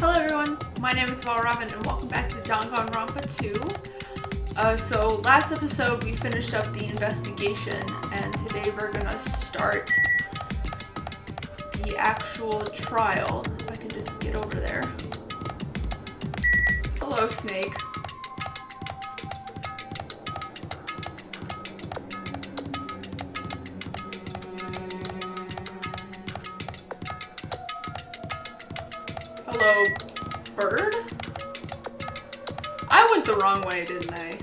Hello everyone, my name is Valravan and welcome back to Danganronpa 2. So last episode we finished up the investigation and today we're gonna start the actual trial. If I can just get over there. Hello, Snake. Hello, bird? I went the wrong way, didn't I?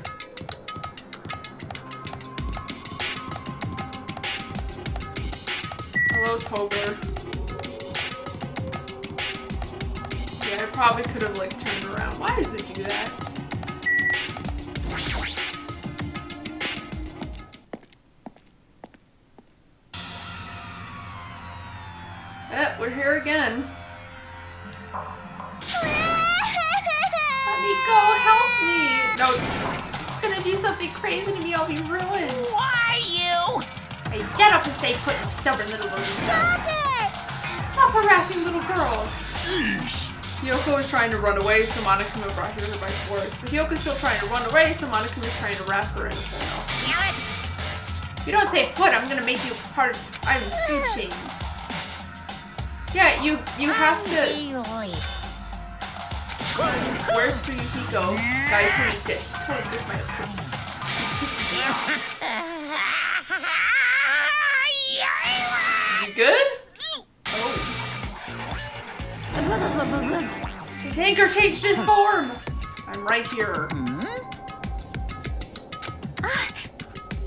Hello, Tober. Yeah, I probably could have, like, turned around. Why does it do that? We're here again. Let me go, help me! No, it's gonna do something crazy to me, I'll be ruined. Why you? Hey, shut up and stay put, you stubborn little girl. Stop it! Stop harassing little girls. Sheesh. Hyoko was trying to run away, so Monokuma brought her by force. But Hyoko's still trying to run away, so Monokuma is trying to wrap her in a full. Damn it! If you don't stay put, I'm gonna make you part of I'm teaching. Yeah, you have to. Where's Fuyuhiko? Guy totally ditched my foot. Pisses me off. You good? Oh. His anchor changed his form! I'm right here.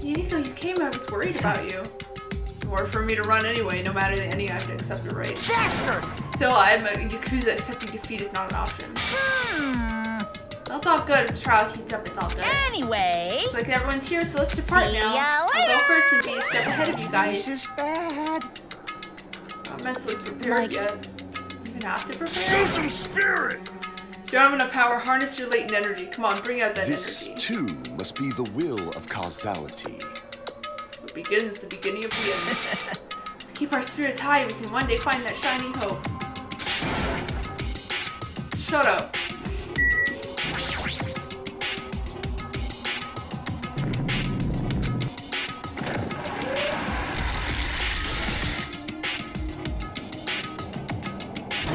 Fuyuhiko, you came, I was worried about you. Or for me to run anyway, no matter the ending, I have to accept it, right? Bastard! Still, I'm a Yakuza. Accepting defeat is not an option. Well, it's all good. If the trial heats up, it's all good. Anyway. It's like everyone's here, so let's depart See now. ya I'll go later. first and be a step ahead of you guys. This is bad. I'm not mentally prepared yet. You even have to prepare? Show some spirit. If you don't have enough power, harness your latent energy. Come on, bring out that This energy. too must be the will of causality. What begins the beginning of the end. To keep our spirits high, we can one day find that shining hope. Shut up.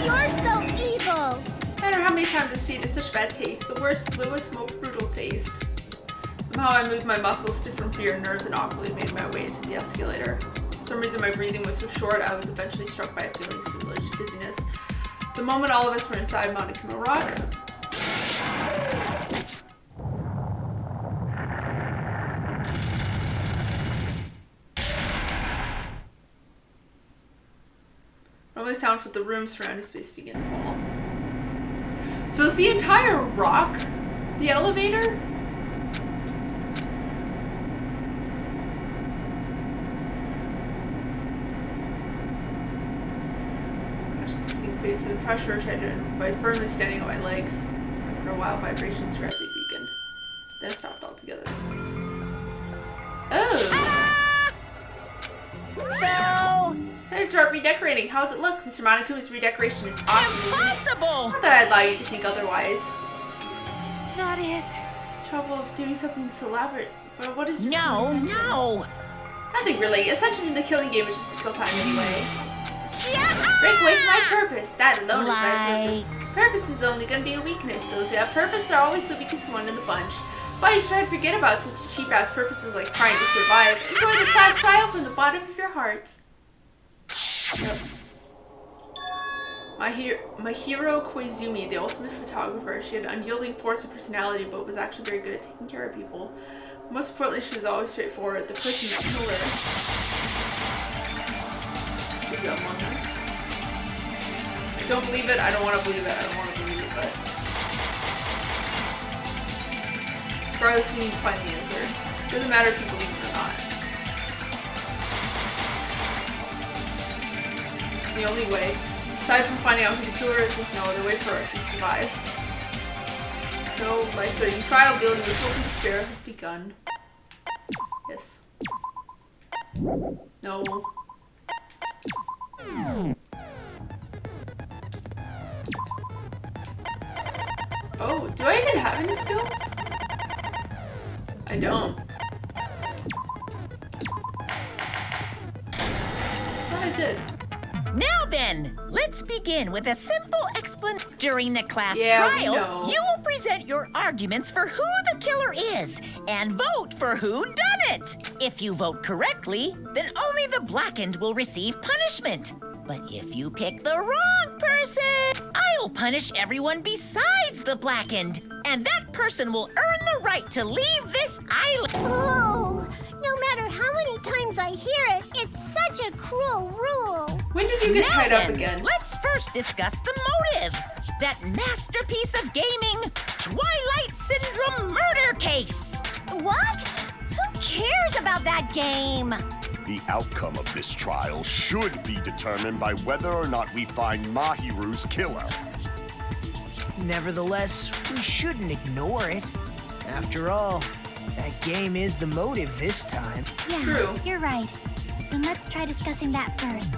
You're so evil. No matter how many times I see it, it's such bad taste. The worst, lowest, most brutal taste. Somehow I moved my muscles stiff from fear and nerves and awkwardly made my way into the escalator. For some reason my breathing was so short, I was eventually struck by a feeling similar to dizziness. The moment all of us were inside Monokuma Rock, normally sound for the room surrounding space began to fall. So is the entire rock the elevator? For the pressure, I tried to by firmly standing on my legs. After a while, vibrations gradually weakened. Then stopped altogether. Oh! So to start redecorating. How does it look? Mr. Monokuma's redecoration is awesome. Impossible! Not that I'd allow you to think otherwise. That is. It's the trouble of doing something so elaborate. But what is your No, true intention? no. Nothing really. Essentially, the killing game is just to kill time anyway. Yeah. Break away from my purpose. That alone is my purpose. Like- Purpose is only going to be a weakness. Those who have purpose are always the weakest one in the bunch. That's why you should try to forget about such cheap-ass purposes like trying to survive. Enjoy the class trial from the bottom of your hearts. Yep. Mahiro Koizumi, the ultimate photographer. She had an unyielding force of personality, but was actually very good at taking care of people. Most importantly, she was always straightforward. The person that killed her is among us. I don't believe it. I don't want to believe it. I don't want to believe it, but regardless, we need to find the answer. It doesn't matter if you believe it or not. This is the only way. Aside from finding out who the killer is, there's no other way for us to survive. So, life-threatening trial dealing with hope and despair has begun. Yes. No. Oh, do I even have any skills? I don't. I thought I did. Now then, let's begin with a simple explanation. During the class Yeah, we trial, know. you will present your arguments for who the killer is and vote for who done it. If you vote correctly, then only the blackened will receive punishment. But if you pick the wrong person, I'll punish everyone besides the blackened, and that person will earn the right to leave this island. Oh, no matter how many times I hear it, it's such a cruel rule. When did you get Now tied up then, again? Let's first discuss the motive. That masterpiece of gaming, Twilight Syndrome murder case. What? Who cares about that game? The outcome of this trial should be determined by whether or not we find Mahiru's killer. Nevertheless, we shouldn't ignore it. After all, that game is the motive this time. Yeah, True. you're right. Then let's try discussing that first.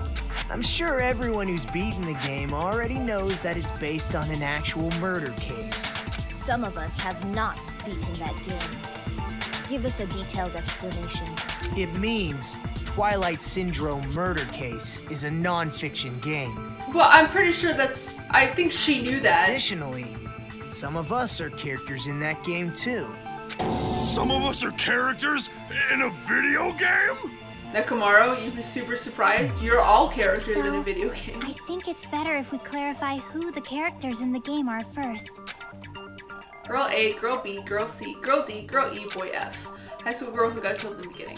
I'm sure everyone who's beaten the game already knows that it's based on an actual murder case. Some of us have not beaten that game. Give us a detailed explanation. It means Twilight Syndrome Murder Case is a non-fiction game. Well, I'm pretty sure I think she knew that. Additionally, some of us are characters in that game too. Some of us are characters in a video game? Nakamaro, you were super surprised? You're all characters in a So, video game. I think it's better if we clarify who the characters in the game are first. Girl A, Girl B, Girl C, Girl D, Girl E, Boy F. High school girl who got killed in the beginning.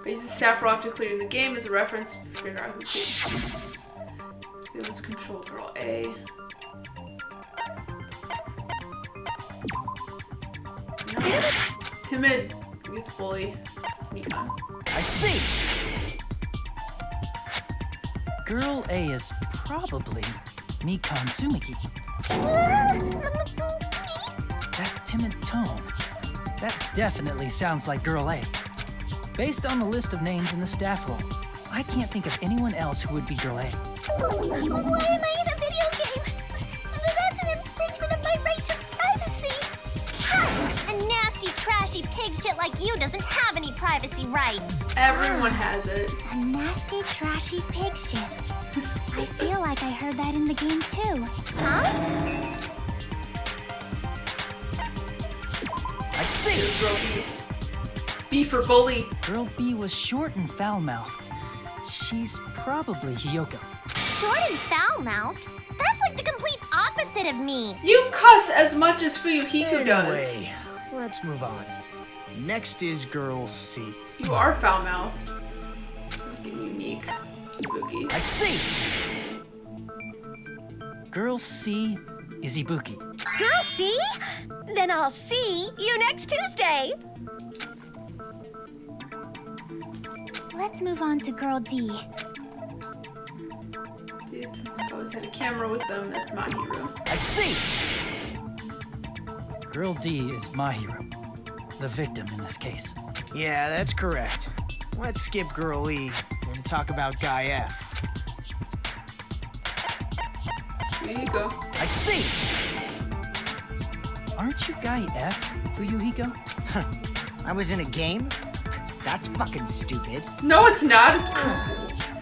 By using staff roll after clearing the game as a reference to figure out who's who. So let's control Girl A. No. Timid gets bully. It's Mikan. I see. Girl A is probably Mikan Tsumiki. That timid tone. That definitely sounds like Girl A. Based on the list of names in the staff roll, I can't think of anyone else who would be Girl A. Why am I in a video game? That's an infringement of my right to privacy. Ha! A nasty, trashy pig shit like you doesn't have any privacy rights. Everyone has it. A nasty, trashy pig shit. I feel like I heard that in the game too. Huh? I see. It's Girl B. B for bully. Girl B was short and foul-mouthed. She's probably Hiyoko. Short and foul-mouthed? That's like the complete opposite of me. You cuss as much as Fuyuhiko does. Anyway, let's move on. Next is Girl C. You are foul-mouthed. Make it unique. Ibuki. I see. Girl C is Ibuki. Girl C? Then I'll see you next Tuesday. Let's move on to Girl D. Dude, since I always had a camera with them, that's Mahiru. I see. Girl D is Mahiru, the victim in this case. Yeah, that's correct. Let's skip Girl E and talk about Guy F. Here you go. I see. Aren't you Guy F, Fuyuhiko? I was in a game? That's fucking stupid. No, it's not. It's cool.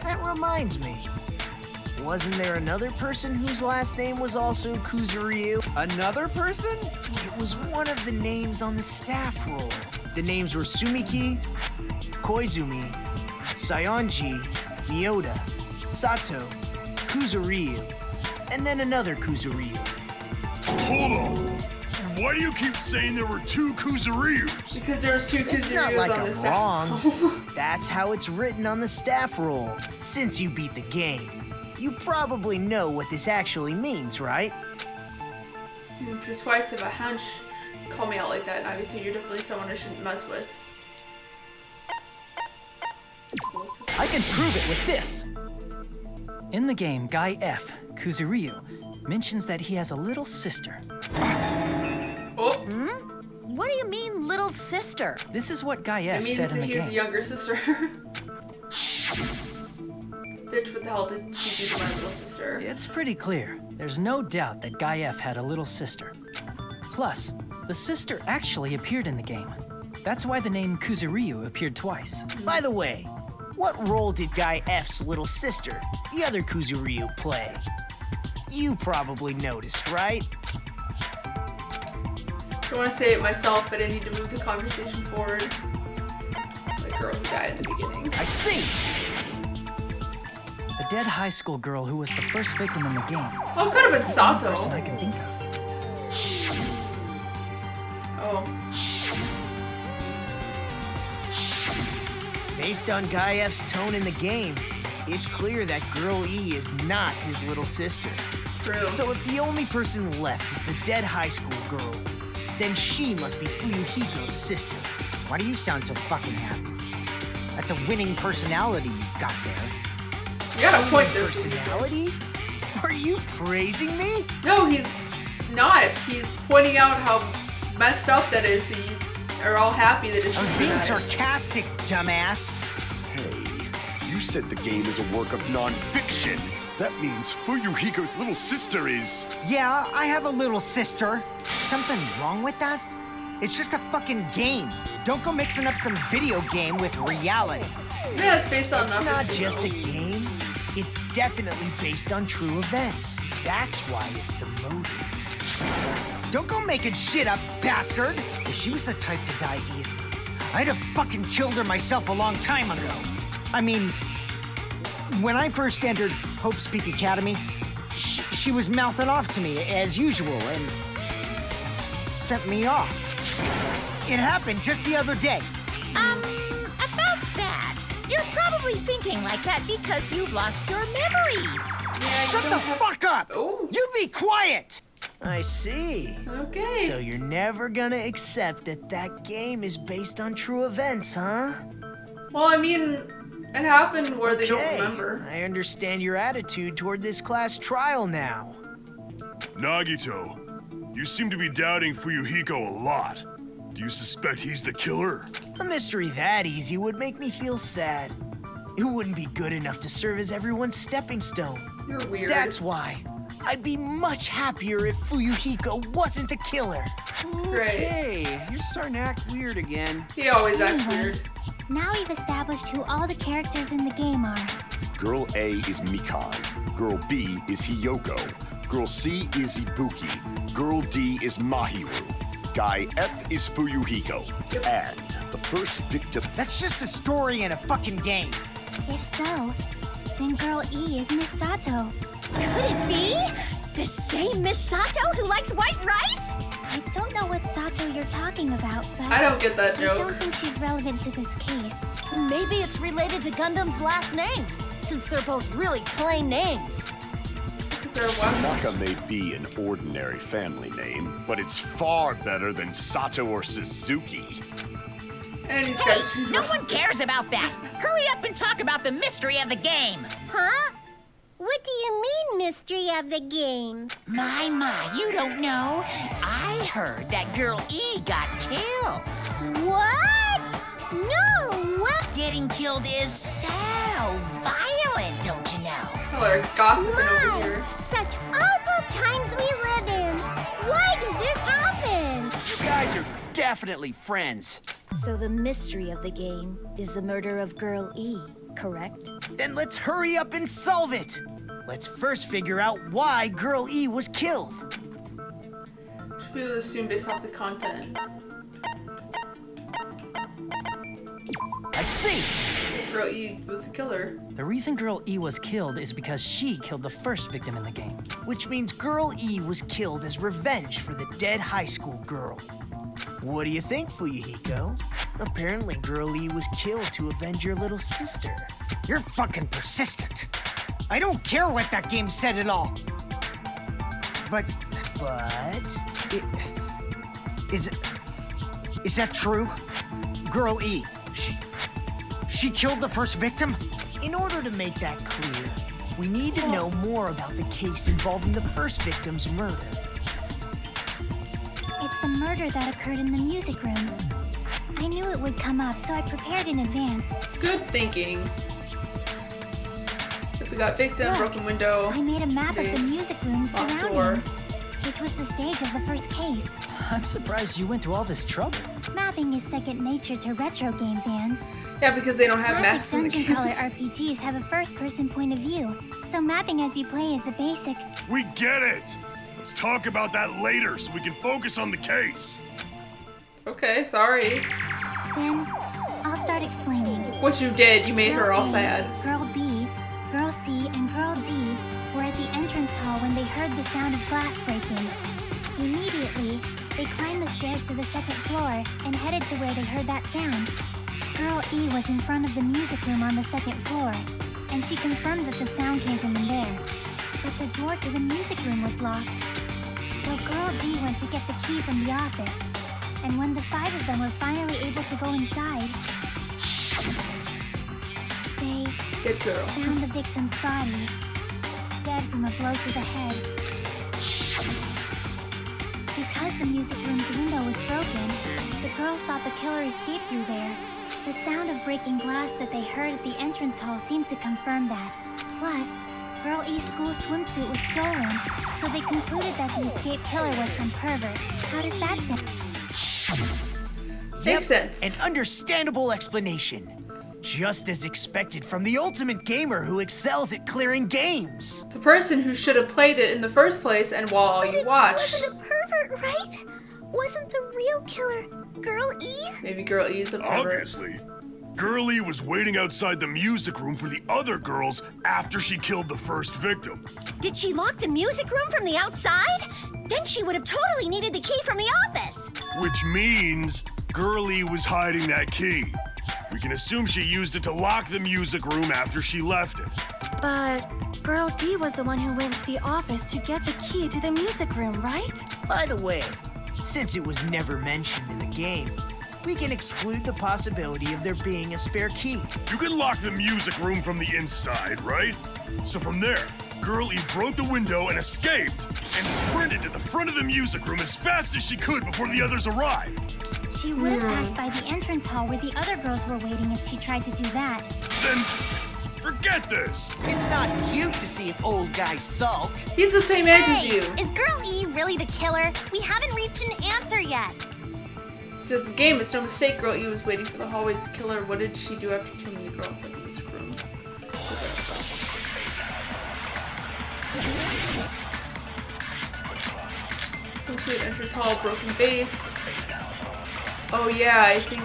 That reminds me. Wasn't there another person whose last name was also Kuzuryu? Another person? It was one of the names on the staff roll. The names were Sumiki, Koizumi, Sayonji, Miyoda, Sato, Kuzuryu, and then another Kuzuryu. Hold on. Why do you keep saying there were two Kuzuryus? Because there's two It's not Kuzuryus like on I'm the staff. wrong. That's how it's written on the staff roll. Since you beat the game, you probably know what this actually means, right? Just twice if a hunch call me out like that, Nagato. You're definitely someone I shouldn't mess with. I can prove it with this. In the game, Guy F, Kuzuryu, mentions that he has a little sister. Oh, What do you mean, little sister? This is what Guy it F means said that in the he has a game. younger sister. Bitch, what the hell did she do to my little sister? It's pretty clear There's no doubt that Guy F had a little sister. Plus, the sister actually appeared in the game. That's why the name Kuzuryu appeared twice. By the way, what role did Guy F's little sister, the other Kuzuryu, play? You probably noticed, right? I want to say it myself, but I need to move the conversation forward. The girl who died at the beginning. I see! The dead high school girl who was the first victim in the game. Oh, it could have been Person I Sato. can think of. Oh. Based on Guy F's tone in the game, it's clear that Girl E is not his little sister. True. So if the only person left is the dead high school girl, then she must be Fuyuhiko's sister. Why do you sound so fucking happy? That's a winning personality you've got there. You got a point there. Personality? Are you praising me? No, he's not. He's pointing out how messed up that is. That you are all happy that his I was sister being died. sarcastic, dumbass. Hey, you said the game is a work of non-fiction. That means Fuyuhiko's little sister is... Yeah, I have a little sister. Something wrong with that? It's just a fucking game. Don't go mixing up some video game with reality. Yeah, it's based on It's nothing. not just a game. It's definitely based on true events. That's why it's the motive. Don't go making shit up, bastard! If she was the type to die easily, I'd have fucking killed her myself a long time ago. I mean, when I first entered Hope's Peak Academy, she was mouthing off to me as usual and sent me off. It happened just the other day. About that, you're probably thinking like that because you've lost your memories. Yeah, you Shut don't the have- fuck up! Oh. You be quiet! I see. Okay. So you're never gonna accept that that game is based on true events, huh? Well, I mean, it happened where they don't Okay, remember. I understand your attitude toward this class trial now. Nagito, you seem to be doubting Fuyuhiko a lot. Do you suspect he's the killer? A mystery that easy would make me feel sad. It wouldn't be good enough to serve as everyone's stepping stone. You're weird. That's why I'd be much happier if Fuyuhiko wasn't the killer. Great. Hey, you're starting to act weird again. He always acts weird. Now we've established who all the characters in the game are. Girl A is Mikai. Girl B is Hiyoko. Girl C is Ibuki. Girl D is Mahiru. Guy F is Fuyuhiko. And the first victim... That's just a story in a fucking game. If so, then Girl E is Miss Sato. Could it be? The same Miss Sato who likes white rice? I don't know what Sato you're talking about, but I don't get that I don't joke. think she's relevant to this case. Maybe it's related to Gundam's last name, since they're both really plain names. Is there one? Naka may be an ordinary family name, but it's far better than Sato or Suzuki. And he's Hey, got two no one cares about that. Hurry up and talk about the mystery of the game. Huh? What do you mean, mystery of the game? My, you don't know. I heard that Girl E got killed. What? No, what? Getting killed is so violent, don't you know? people are gossiping over here. Such awful times we live in. Why did this happen? You guys are definitely friends. So the mystery of the game is the murder of Girl E, correct? Then let's hurry up and solve it. Let's first figure out why Girl E was killed. Should be able to assume based off the content. I see. Girl E was the killer. The reason Girl E was killed is because she killed the first victim in the game. Which means Girl E was killed as revenge for the dead high school girl. What do you think, Fuyuhiko? Apparently Girl E was killed to avenge your little sister. You're fucking persistent. I don't care what that game said at all. But, is that true? Girl E, she killed the first victim? In order to make that clear, we need to know more about the case involving the first victim's murder. It's the murder that occurred in the music room. I knew it would come up, so I prepared in advance. Good thinking. We got victim, Look, broken window. I made a map of the base, music room's locked door. surroundings, which was the stage of the first case. I'm surprised you went to all this trouble. Mapping is second nature to retro game fans. Yeah, because they don't have maps Classic in the dungeon crawler games. RPGs have a first-person point of view, so mapping as you play is a basic. We get it! Let's talk about that later so we can focus on the case. Okay, sorry. Then, I'll start explaining. What you did, you made her Girl all A, sad. Girl B, Girl C, and Girl D were at the entrance hall when they heard the sound of glass breaking. Immediately, they climbed the stairs to the second floor and headed to where they heard that sound. Girl E was in front of the music room on the second floor, and she confirmed that the sound came from in there. But the door to the music room was locked. So Girl D went to get the key from the office, and when the 5 of them were finally able to go inside, they Good girl. found the victim's body, dead from a blow to the head. Because the music room's window was broken, the girls thought the killer escaped through there. The sound of breaking glass that they heard at the entrance hall seemed to confirm that. Plus, Girl E's school swimsuit was stolen, so they concluded that the escaped killer was some pervert. How does that sound? Makes sense. An understandable explanation. Just as expected from the ultimate gamer who excels at clearing games. The person who should have played it in the first place and while you watched. Wasn't a pervert, right? Wasn't the real killer Girl E? Maybe Girl E is a pervert. Obviously. Girlie was waiting outside the music room for the other girls after she killed the first victim. Did she lock the music room from the outside? Then she would have totally needed the key from the office. Which means Girlie was hiding that key. We can assume she used it to lock the music room after she left it. But Girl D was the one who went to the office to get the key to the music room, right? By the way, since it was never mentioned in the game, we can exclude the possibility of there being a spare key. You can lock the music room from the inside, right? So from there, Girlie broke the window and escaped, and sprinted to the front of the music room as fast as she could before the others arrived. She would have passed by the entrance hall where the other girls were waiting if she tried to do that. Then, forget this! It's not cute to see an old guy sulk. He's the same age as Hey, you. is Girl E really the killer? We haven't reached an answer yet. It's a game, it's no mistake. Girl E was waiting for the hallways to kill her. What did she do after killing the girls in the music room? I think she had entered hall, broken base. Oh yeah, I think.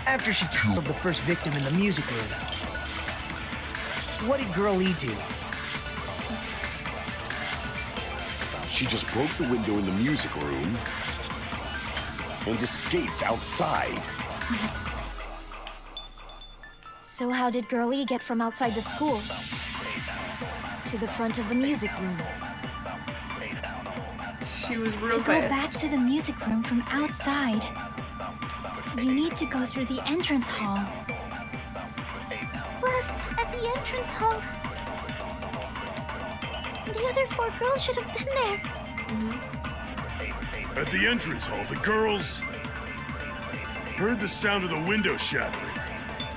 After she killed the first victim in the music room, what did Girl E do? She just broke the window in the music room and escaped outside. So how did Girl E get from outside the school to the front of the music room? She was real To go back fast. to the music room from outside, you need to go through the entrance hall. Plus, at the entrance hall, the other 4 girls should have been there. At the entrance hall, the girls heard the sound of the window shattering.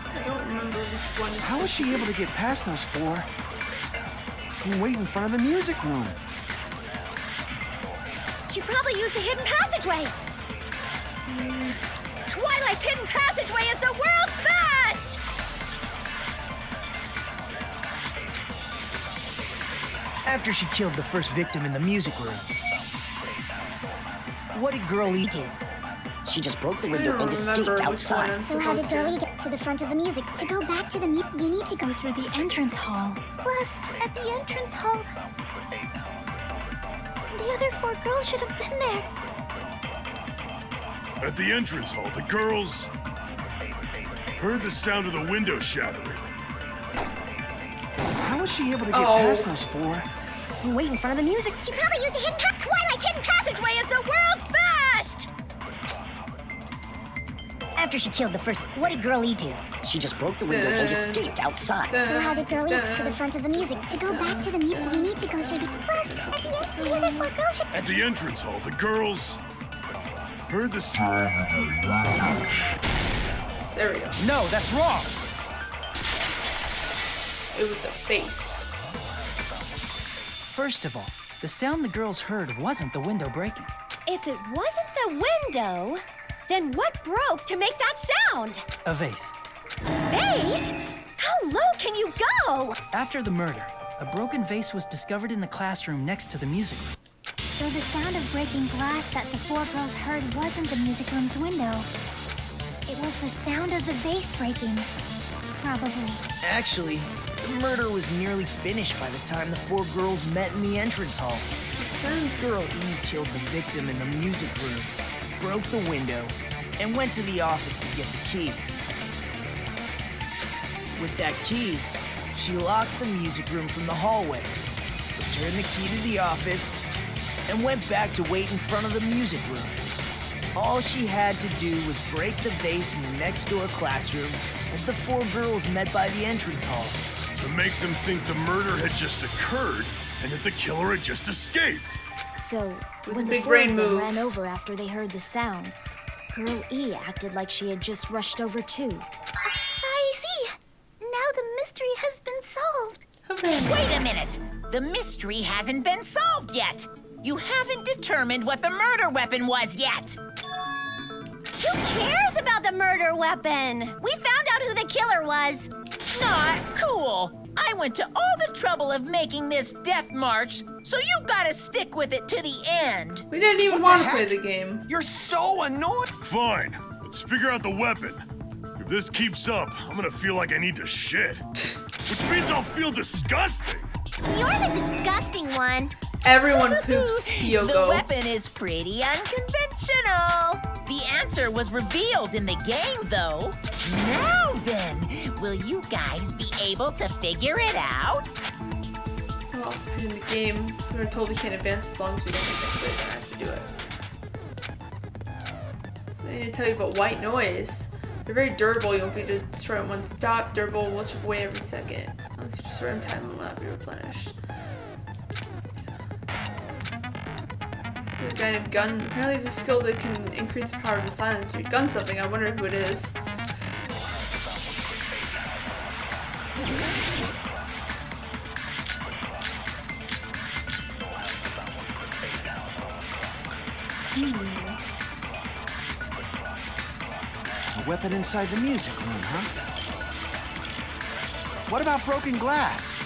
I don't remember which one. How was she able to get past those 4 and wait in front of the music room? She probably used a hidden passageway. Twilight's hidden passageway is the world's best! After she killed the first victim in the music room, what did Girl E do? She just broke the I window don't and remember escaped which one outside. I'm So how did supposed Girl E to. get to the front of the music? To go back to the you need to go through the entrance hall. Plus, at the entrance hall, the other 4 girls should have been there. At the entrance hall, the girls heard the sound of the window shattering. How was she able to get Oh. past those 4? Wait in front of the music. She probably used a hidden Twilight's hidden passageway is the world's best! After she killed the first, what did Girl E do? She just broke the window and escaped outside. So how did Girl E get to the front of the music? To go back to the you need to go through the plus, at the end, the other 4 girls should. At the entrance hall, the girls heard the sound. There we go. No, that's wrong. it was a face. First of all, the sound the girls heard wasn't the window breaking. If it wasn't the window, then what broke to make that sound? A vase. Vase? How low can you go? After the murder, a broken vase was discovered in the classroom next to the music room. So the sound of breaking glass that the four girls heard wasn't the music room's window. It was the sound of the vase breaking. Probably. Actually, the murder was nearly finished by the time the four girls met in the entrance hall. Makes sense. Girl E killed the victim in the music room, broke the window, and went to the office to get the key. With that key, she locked the music room from the hallway, returned the key to the office, and went back to wait in front of the music room. All she had to do was break the vase in the next door classroom as the four girls met by the entrance hall. To make them think the murder had just occurred and that the killer had just escaped. So, was when a the big four brain of them move. ran over after they heard the sound, Girl E acted like she had just rushed over too. I see. Now the mystery has been solved. Wait a minute! The mystery hasn't been solved yet! You haven't determined what the murder weapon was yet! Who cares about the murder weapon? We found out who the killer was. Not cool! I went to all the trouble of making this death march, so you gotta stick with it to the end! We didn't even want to play the game. You're so annoying. Fine, let's figure out the weapon. If this keeps up, I'm gonna feel like I need to shit. Which means I'll feel disgusting. You're the disgusting one. Everyone poops The Hyoko. weapon is pretty unconventional. The answer was revealed in the game, though. Now then, will you guys be able to figure it out? We're also in the game. We're told we can't advance as long as we don't exactly have to do it. So I need to tell you about white noise. They're very durable. You won't be able to destroy them one stop. Durable will chip away every second. Unless you destroy them, time will not be replenished. There's a guy named Gun. Apparently, it's a skill that can increase the power of the silence. If you gun something, I wonder who it is. A weapon inside the music room, huh? What about broken glass?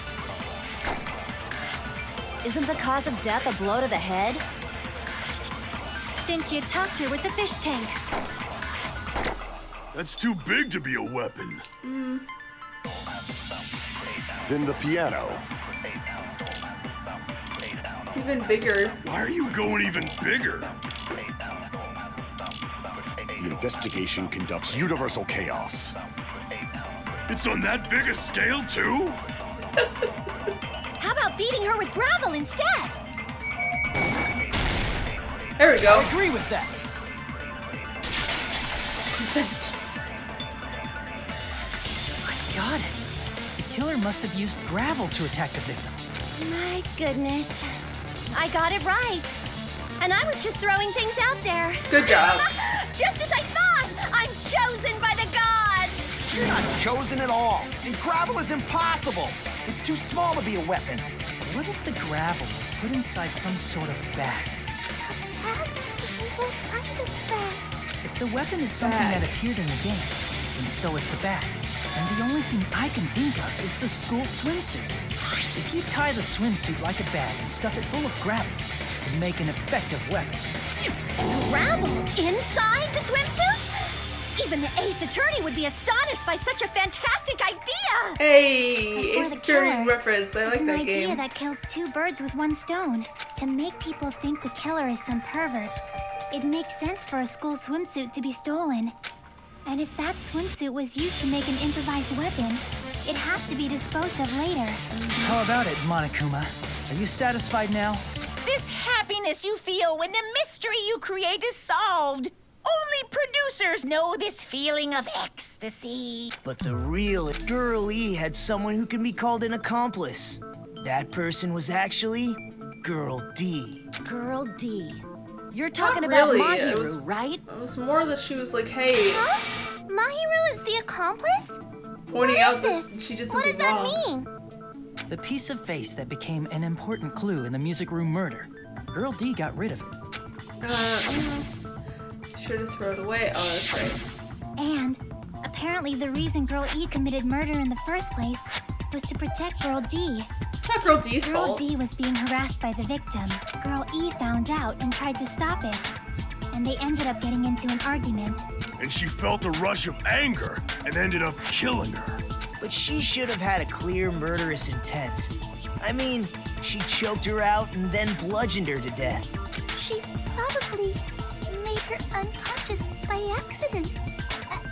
Isn't the cause of death a blow to the head? Then she attacked her with the fish tank. That's too big to be a weapon. Then the piano. It's even bigger. Why are you going even bigger? The investigation conducts universal chaos. It's on that big a scale, too? How about beating her with gravel instead? There we go. I agree with that. Consent. I got it. The killer must have used gravel to attack the victim. My goodness. I got it right. And I was just throwing things out there. Good job. Just as I thought! I'm chosen by the gods! You're not chosen at all. And gravel is impossible. It's too small to be a weapon. What if the gravel was put inside some sort of bag? What kind of bag? If the weapon is something that appeared in the game, then so is the bag. And the only thing I can think of is the school swimsuit. If you tie the swimsuit like a bag and stuff it full of gravel, it would make an effective weapon. Gravel inside the swimsuit? Even the ace attorney would be astonished by such a fantastic idea! Hey, For Ace the Attorney killer, reference. I like it's an that idea game. that kills two birds with one stone. To make people think the killer is some pervert. It makes sense for a school swimsuit to be stolen. And if that swimsuit was used to make an improvised weapon, it'd have to be disposed of later. How about it, Monokuma? Are you satisfied now? This happiness you feel when the mystery you create is solved. Only producers know this feeling of ecstasy. But the real Girl E had someone who can be called an accomplice. That person was actually Girl D. Girl D. You're talking Not about really, Mahiru, it was- right? It was more that she was like, hey, Huh? Mahiru is the accomplice? pointing What out is this, she did What something does that wrong. mean? The piece of face that became an important clue in the music room murder. Girl D got rid of it. Should have thrown it away. Oh, that's right. And apparently the reason Girl E committed murder in the first place was to protect Girl D. It's not Girl D's Girl fault. D was being harassed by the victim. Girl E found out and tried to stop it. And they ended up getting into an argument. And she felt a rush of anger and ended up killing her. But she should have had a clear murderous intent. I mean, she choked her out and then bludgeoned her to death. She probably made her unconscious by accident.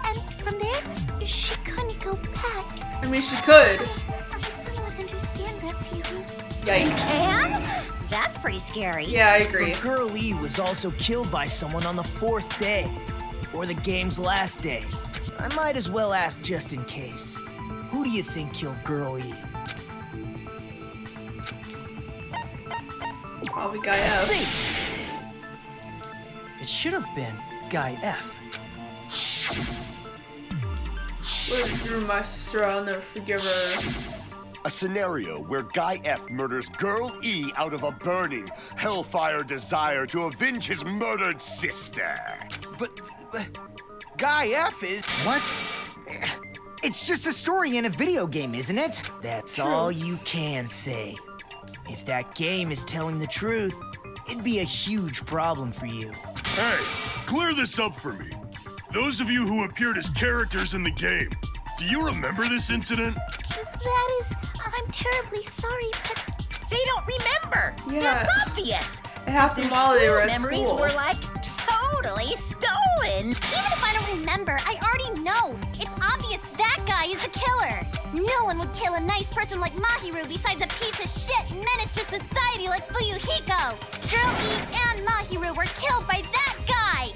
And from there, she couldn't go back. I mean, she could. I somewhat understand that feeling. Yikes. And that's pretty scary. Yeah, I agree. But Girl E was also killed by someone on the 4th day, or the game's last day. I might as well ask just in case. Who do you think killed Girl E? Probably Guy F. See! It should have been Guy F. What drew my sister? I'll never forgive her. A scenario where Guy F murders Girl E out of a burning, hellfire desire to avenge his murdered sister. But Guy F is... What? It's just a story in a video game, isn't it? That's all you can say. If that game is telling the truth, it'd be a huge problem for you. Hey, clear this up for me. Those of you who appeared as characters in the game, do you remember this incident? That is, I'm terribly sorry, but They don't remember. Yeah. That's obvious. And half the while they were at Memories school. were like totally stolen. even if I don't remember, I already know. It's obvious that guy is a killer. No one would kill a nice person like Mahiru besides a piece of shit menace to society like Fuyuhiko. Girl E and Mahiru were killed by that guy.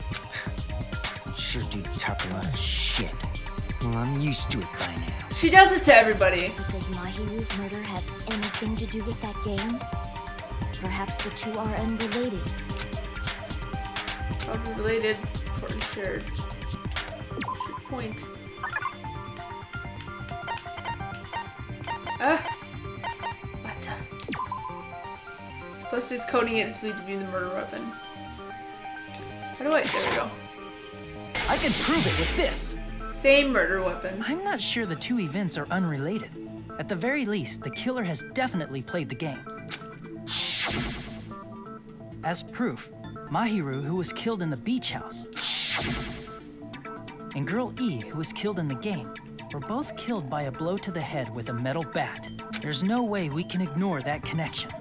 Sure do talk a lot of shit. Well, I'm used to it by now. She does it to everybody. But does Mahiru's murder have anything to do with that game? Perhaps the two are unrelated. Probably related, important shared. Good point. What? Plus, he's coding it as believed to be the murder weapon. How do I? There we go. I can prove it with this. Same murder weapon. I'm not sure the two events are unrelated. At the very least, the killer has definitely played the game. As proof, Mahiru, who was killed in the beach house, and Girl E, who was killed in the game, were both killed by a blow to the head with a metal bat. There's no way we can ignore that connection.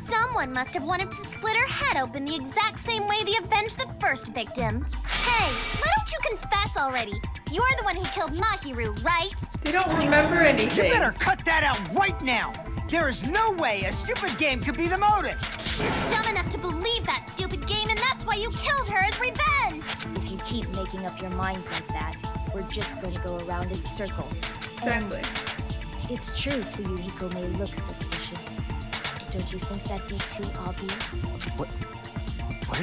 Someone must have wanted to split her head open the exact same way they avenged the first victim. Hey, why don't you confess already? You're the one who killed Mahiru, right? They don't remember anything. You better cut that out right now! There is no way a stupid game could be the motive! You're dumb enough to believe that stupid game, and that's why you killed her as revenge! If you keep making up your mind like that, we're just going to go around in circles. Exactly. It's true Fuyuhiko may look suspicious. But don't you think that'd be too obvious? What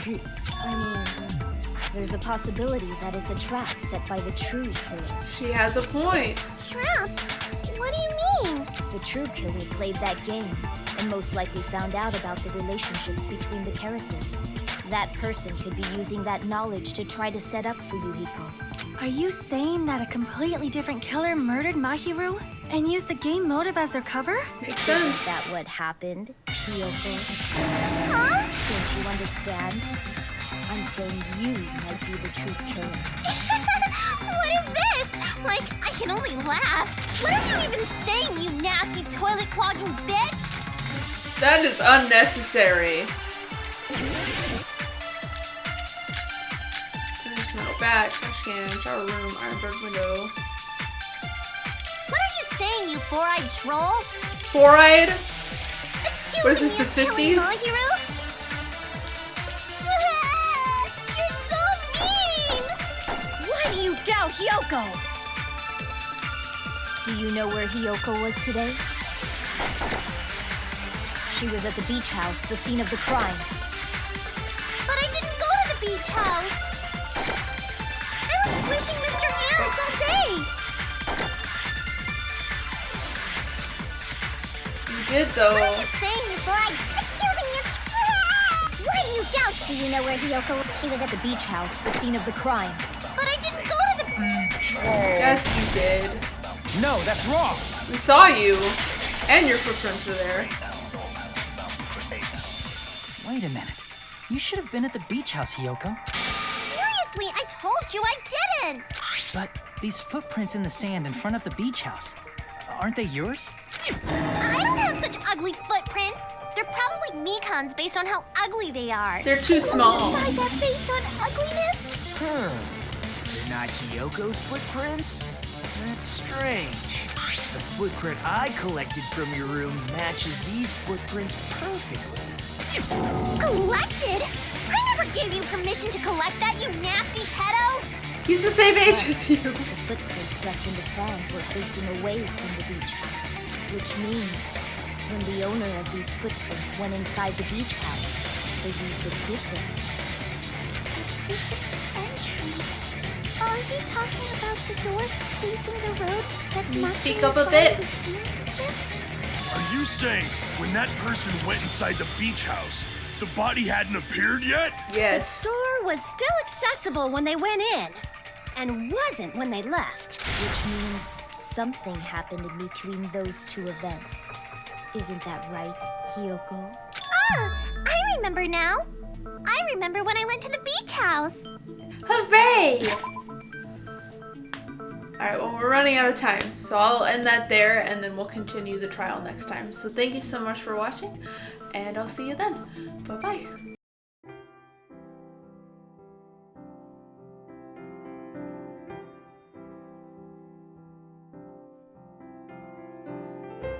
are you... I mean, there's a possibility that it's a trap set by the true killer. She has a point. Trap? What do you mean? The true killer played that game and most likely found out about the relationships between the characters. That person could be using that knowledge to try to set up Fuyuhiko. Are you saying that a completely different killer murdered Mahiru and used the game motive as their cover? Makes sense. Is that what happened, Kyoko? Huh? Don't you understand? I'm saying you might be the true killer. What is this? Like, I can only laugh. What are you even saying, you nasty toilet clogging bitch? That is unnecessary. Metal bat, trash can, shower room, ironbird window. What are you saying, you four-eyed troll? Four-eyed? Accusing What is this, me the of killing 50s? Mahiru? You're so mean! Why do you doubt Hyoko? Do you know where Hyoko was today? She was at the beach house, the scene of the crime. But I didn't go to the beach house. I was wishing Mr. Ants all day. good though. Saying before I accusing you. Why do you doubt? Do you know where Hiyoko? She was at the beach house, the scene of the crime. But I didn't go to the. Yes, you did. No, that's wrong. We saw you, and your footprints were there. Wait a minute. You should have been at the beach house, Hiyoko. Seriously, I told you I didn't. But these footprints in the sand in front of the beach house, aren't they yours? I don't have such ugly footprints. They're probably Mikan's based on how ugly they are. They're too small. Decide that based on ugliness? They're not Hiyoko's footprints? That's strange. The footprint I collected from your room matches these footprints perfectly. Collected? I never gave you permission to collect that, you nasty pedo! He's the same age as you. The footprints left in the sand were facing away from the beach house, which means when the owner of these footprints went inside the beach house, they used a different entrance. Are you talking about the door facing the road that Can you must speak be up a inside bit? the steam pit? Are you saying when that person went inside the beach house, the body hadn't appeared yet? Yes. Door was still accessible when they went in, and wasn't when they left. which means something happened in between those two events. Isn't that right, Hiyoko? Ah, I remember now. I remember when I went to the beach house. Hooray! Alright, well, we're running out of time, so I'll end that there and then we'll continue the trial next time. So thank you so much for watching, and I'll see you then. Bye-bye.